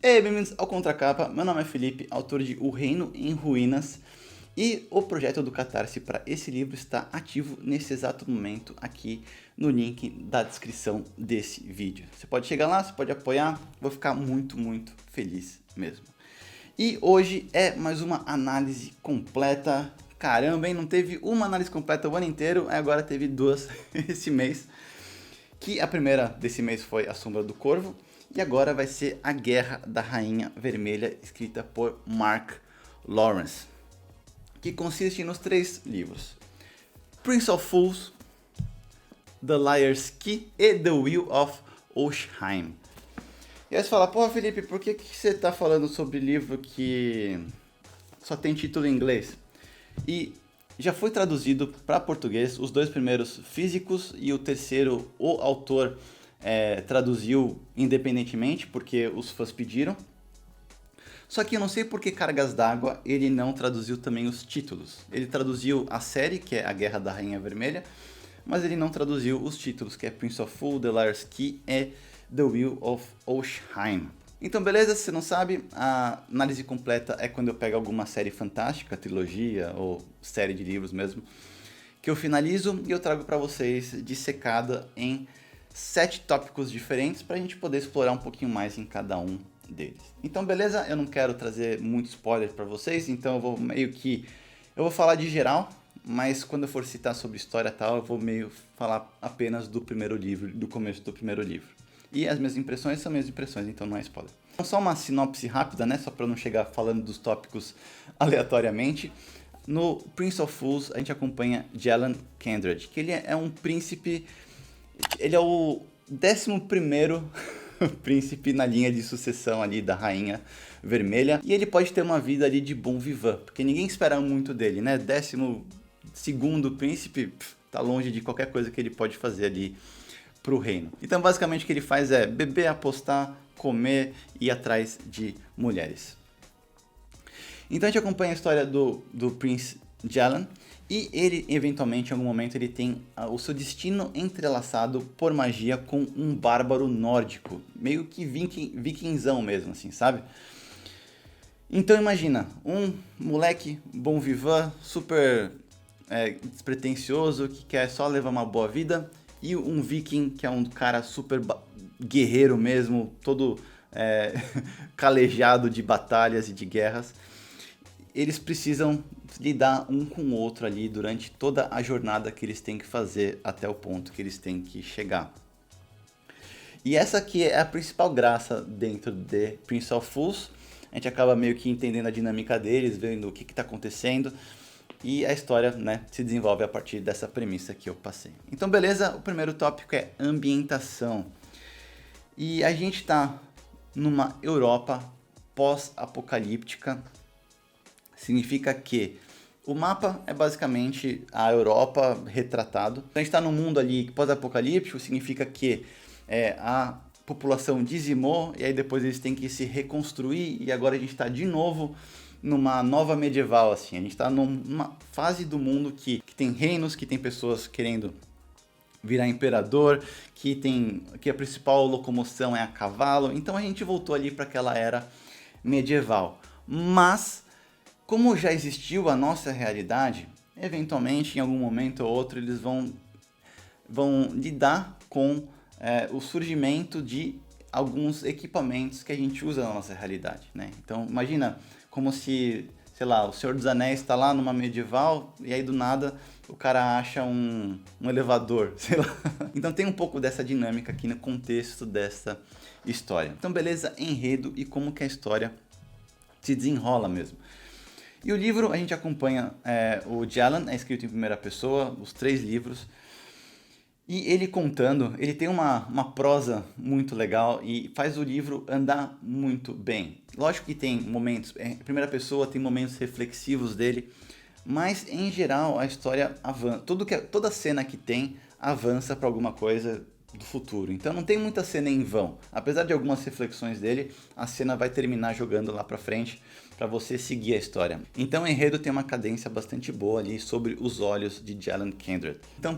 Ei, bem-vindos ao Contracapa, meu nome é Felipe, autor de O Reino em Ruínas, e o projeto do Catarse para esse livro está ativo nesse exato momento aqui no link da descrição desse vídeo. Você pode chegar lá, você pode apoiar, vou ficar muito feliz mesmo. E hoje é mais uma análise completa. Caramba, hein? Não teve uma análise completa o ano inteiro, agora teve duas esse mês. Que a primeira desse mês foi A Sombra do Corvo, e agora vai ser A Guerra da Rainha Vermelha, escrita por Mark Lawrence, que consiste nos 3 livros: Prince of Fools, The Liar's Key e The Will of Oshheim. E aí você fala, pô Felipe, por que você está falando sobre livro que só tem título em inglês? E já foi traduzido para português, os 2 primeiros físicos, e o terceiro o autor traduziu independentemente, porque os fãs pediram. Só que eu não sei por que cargas d'água ele não traduziu também os títulos. Ele traduziu a série, que é A Guerra da Rainha Vermelha, mas ele não traduziu os títulos, que é Prince of Fools, The Liar's Key e The Will of Oshheim. Então beleza, se você não sabe, a análise completa é quando eu pego alguma série fantástica, trilogia ou série de livros mesmo, que eu finalizo e eu trago para vocês dissecada em 7 tópicos diferentes para a gente poder explorar um pouquinho mais em cada um deles. Então beleza, eu não quero trazer muito spoiler para vocês, então eu vou falar de geral, mas quando eu for citar sobre história e tal, eu vou falar apenas do primeiro livro, do começo do primeiro livro. E as minhas impressões são minhas impressões, então não é spoiler. Então, só uma sinopse rápida, né? Só para não chegar falando dos tópicos aleatoriamente. No Prince of Fools, a gente acompanha Jellan Kendred, que ele é um príncipe. Ele é o 11º príncipe na linha de sucessão ali da Rainha Vermelha. E ele pode ter uma vida ali de bon vivant, porque ninguém espera muito dele, né? 12º príncipe, tá longe de qualquer coisa que ele pode fazer ali pro reino. Então basicamente o que ele faz é beber, apostar, comer e ir atrás de mulheres. Então a gente acompanha a história do Prince Jellan, e ele eventualmente em algum momento ele tem o seu destino entrelaçado por magia com um bárbaro nórdico, meio que vikingzão mesmo assim, sabe? Então imagina, um moleque bon vivant, super despretensioso, que quer só levar uma boa vida, e um viking que é um cara super guerreiro mesmo, todo calejado de batalhas e de guerras. Eles precisam lidar um com o outro ali durante toda a jornada que eles têm que fazer até o ponto que eles têm que chegar. E essa aqui é a principal graça dentro de Prince of Fools. A gente acaba meio que entendendo a dinâmica deles, vendo o que está acontecendo. E a história, né, se desenvolve a partir dessa premissa que eu passei. Então beleza, o primeiro tópico é ambientação. E a gente está numa Europa pós-apocalíptica. Significa que o mapa é basicamente a Europa retratado. Então a gente está num mundo ali pós-apocalíptico, significa que a população dizimou e aí depois eles têm que se reconstruir, e agora a gente está de novo numa nova medieval, assim. A gente está numa fase do mundo que tem reinos, que tem pessoas querendo virar imperador, que a principal locomoção é a cavalo. Então a gente voltou ali para aquela era medieval. Mas, como já existiu a nossa realidade, eventualmente, em algum momento ou outro, eles vão lidar com o surgimento de alguns equipamentos que a gente usa na nossa realidade, né? Então imagina como se, sei lá, o Senhor dos Anéis está lá numa medieval e aí do nada o cara acha um elevador, sei lá. Então tem um pouco dessa dinâmica aqui no contexto dessa história. Então beleza, enredo e como que a história se desenrola mesmo. E o livro a gente acompanha o Jellan, é escrito em primeira pessoa, os 3 livros. E ele contando, ele tem uma prosa muito legal e faz o livro andar muito bem. Lógico que tem momentos, em primeira pessoa tem momentos reflexivos dele, mas em geral a história avança. Toda cena que tem avança para alguma coisa do futuro. Então não tem muita cena em vão. Apesar de algumas reflexões dele, a cena vai terminar jogando lá pra frente para você seguir a história. Então o enredo tem uma cadência bastante boa ali sobre os olhos de Jellan Kendred. Então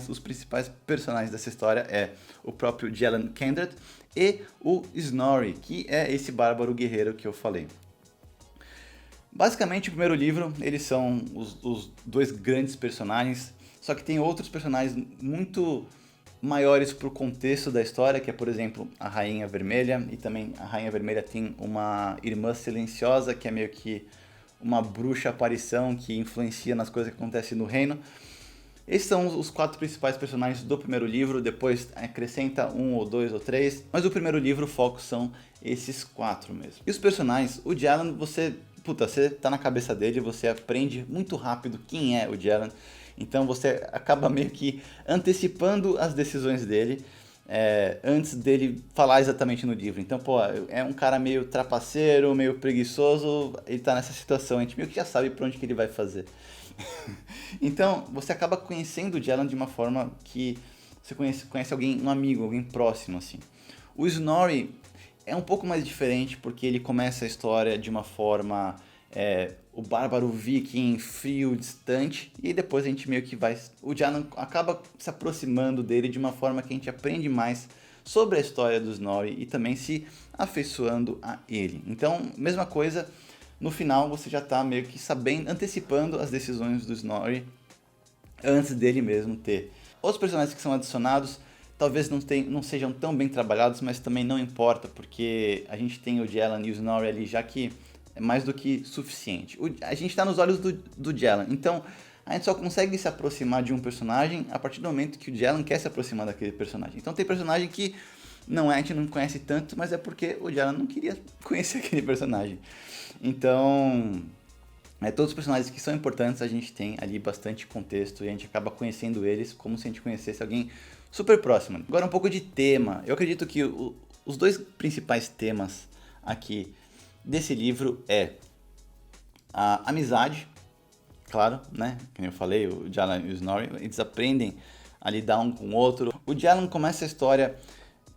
os principais personagens dessa história é o próprio Jellan Kendred e o Snorri, que é esse bárbaro guerreiro que eu falei. Basicamente, o primeiro livro, eles são os dois grandes personagens, só que tem outros personagens muito maiores para o contexto da história, que é, por exemplo, a Rainha Vermelha, e também a Rainha Vermelha tem uma irmã silenciosa, que é meio que uma bruxa aparição que influencia nas coisas que acontecem no reino. Esses são os 4 principais personagens do primeiro livro, depois acrescenta 1 ou 2 ou 3, mas o primeiro livro o foco são esses 4 mesmo. E os personagens, o Jellan, você tá na cabeça dele, você aprende muito rápido quem é o Jellan, então você acaba meio que antecipando as decisões dele antes dele falar exatamente no livro. Então, é um cara meio trapaceiro, meio preguiçoso, ele tá nessa situação, a gente meio que já sabe pra onde que ele vai fazer. Então, você acaba conhecendo o Jellan de uma forma que você conhece alguém, um amigo, alguém próximo, assim. O Snorri é um pouco mais diferente, porque ele começa a história de uma forma o bárbaro viking frio, distante, e depois a gente meio que vai... O Jellan acaba se aproximando dele de uma forma que a gente aprende mais sobre a história do Snorri e também se afeiçoando a ele. Então, mesma coisa, no final você já está meio que sabendo, antecipando as decisões do Snorri antes dele mesmo ter. Outros personagens que são adicionados talvez não sejam tão bem trabalhados, mas também não importa, porque a gente tem o Jellan e o Snorri ali, já que é mais do que suficiente. A gente está nos olhos do Jellan, então a gente só consegue se aproximar de um personagem a partir do momento que o Jellan quer se aproximar daquele personagem. Então tem personagem que a gente não conhece tanto, mas é porque o Jellan não queria conhecer aquele personagem. Então, todos os personagens que são importantes, a gente tem ali bastante contexto e a gente acaba conhecendo eles como se a gente conhecesse alguém super próximo. Agora um pouco de tema. Eu acredito que os 2 principais temas aqui desse livro é a amizade, claro, né? Como eu falei, o Jellan e o Snorri, eles aprendem a lidar um com o outro. O Jellan começa a história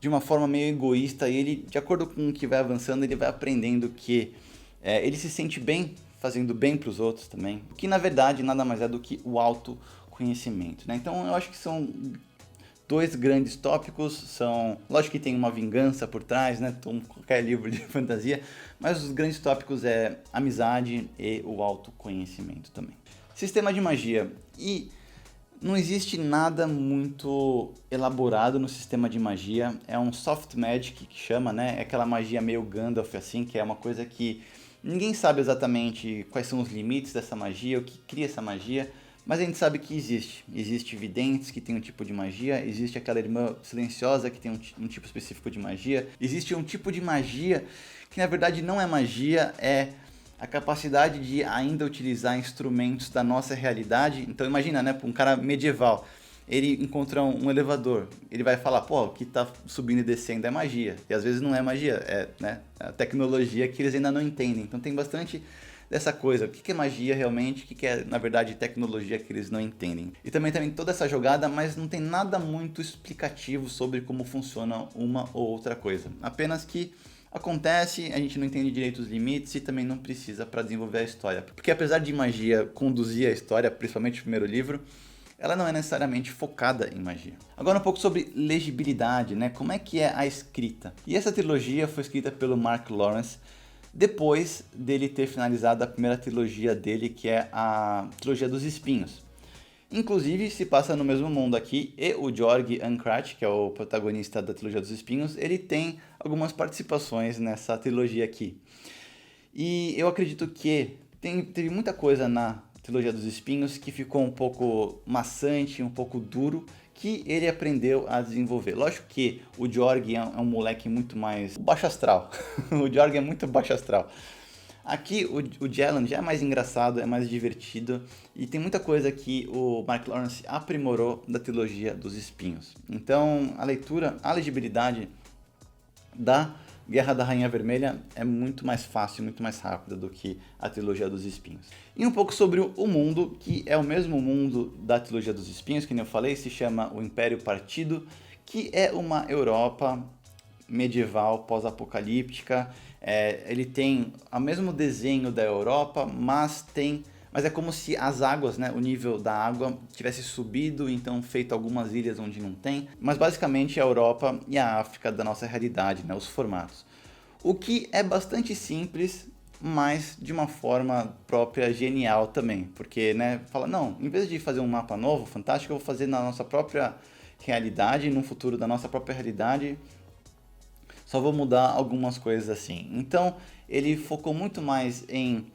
de uma forma meio egoísta e ele, de acordo com o que vai avançando, ele vai aprendendo que ele se sente bem fazendo bem para os outros também, o que na verdade nada mais é do que o autoconhecimento, né? Então eu acho que são 2 grandes tópicos, lógico que tem uma vingança por trás, né? Como qualquer livro de fantasia, mas os grandes tópicos é amizade e o autoconhecimento também. Sistema de magia. E não existe nada muito elaborado no sistema de magia, é um soft magic que chama, né? É aquela magia meio Gandalf assim, que é uma coisa que ninguém sabe exatamente quais são os limites dessa magia, o que cria essa magia, mas a gente sabe que existe. Existe videntes que tem um tipo de magia, existe aquela irmã silenciosa que tem um tipo específico de magia, existe um tipo de magia que na verdade não é magia, é a capacidade de ainda utilizar instrumentos da nossa realidade. Então imagina, né, um cara medieval, ele encontra um elevador, ele vai falar, o que tá subindo e descendo é magia, e às vezes não é magia, é, né, a tecnologia que eles ainda não entendem. Então tem bastante dessa coisa, o que é magia realmente, o que é na verdade tecnologia que eles não entendem. E também toda essa jogada, mas não tem nada muito explicativo sobre como funciona uma ou outra coisa, apenas que acontece, a gente não entende direito os limites e também não precisa para desenvolver a história. Porque apesar de magia conduzir a história, principalmente o primeiro livro, ela não é necessariamente focada em magia. Agora um pouco sobre legibilidade, né? Como é que é a escrita? E essa trilogia foi escrita pelo Mark Lawrence depois dele ter finalizado a primeira trilogia dele, que é a trilogia dos espinhos. Inclusive, se passa no mesmo mundo aqui, e o Jorg Ankrat, que é o protagonista da trilogia dos espinhos, ele tem algumas participações nessa trilogia aqui. E eu acredito que teve muita coisa na trilogia dos espinhos que ficou um pouco maçante, um pouco duro, que ele aprendeu a desenvolver. Lógico que o Jorg é um moleque muito mais baixo astral. O Jorg é muito baixo astral. Aqui o Jellan já é mais engraçado, é mais divertido e tem muita coisa que o Mark Lawrence aprimorou da trilogia dos espinhos. Então a leitura, a legibilidade da Guerra da Rainha Vermelha é muito mais fácil, muito mais rápida do que a trilogia dos espinhos. E um pouco sobre o mundo, que é o mesmo mundo da trilogia dos espinhos, que nem eu falei, se chama o Império Partido, que é uma Europa medieval, pós-apocalíptica. Ele tem o mesmo desenho da Europa, mas é como se as águas, né, o nível da água tivesse subido, então feito algumas ilhas onde não tem. Mas basicamente a Europa e a África da nossa realidade, né, os formatos. O que é bastante simples, mas de uma forma própria genial também. Porque, né, fala, não, em vez de fazer um mapa novo, fantástico, eu vou fazer na nossa própria realidade, no futuro da nossa própria realidade, só vou mudar algumas coisas assim. Então, ele focou muito mais em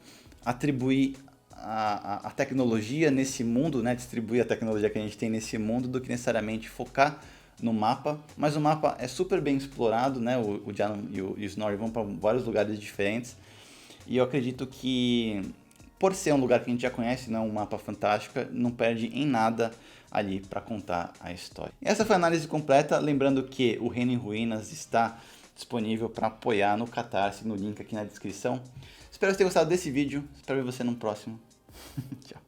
atribuir a tecnologia nesse mundo, né, distribuir a tecnologia que a gente tem nesse mundo, do que necessariamente focar no mapa. Mas o mapa é super bem explorado, né, o Jan e o Snorri vão para vários lugares diferentes. E eu acredito que, por ser um lugar que a gente já conhece, né, um mapa fantástico, não perde em nada ali para contar a história. E essa foi a análise completa, lembrando que o Reino em Ruínas está disponível para apoiar no Catarse, no link aqui na descrição. Espero que você tenha gostado desse vídeo, espero ver você no próximo. Tchau.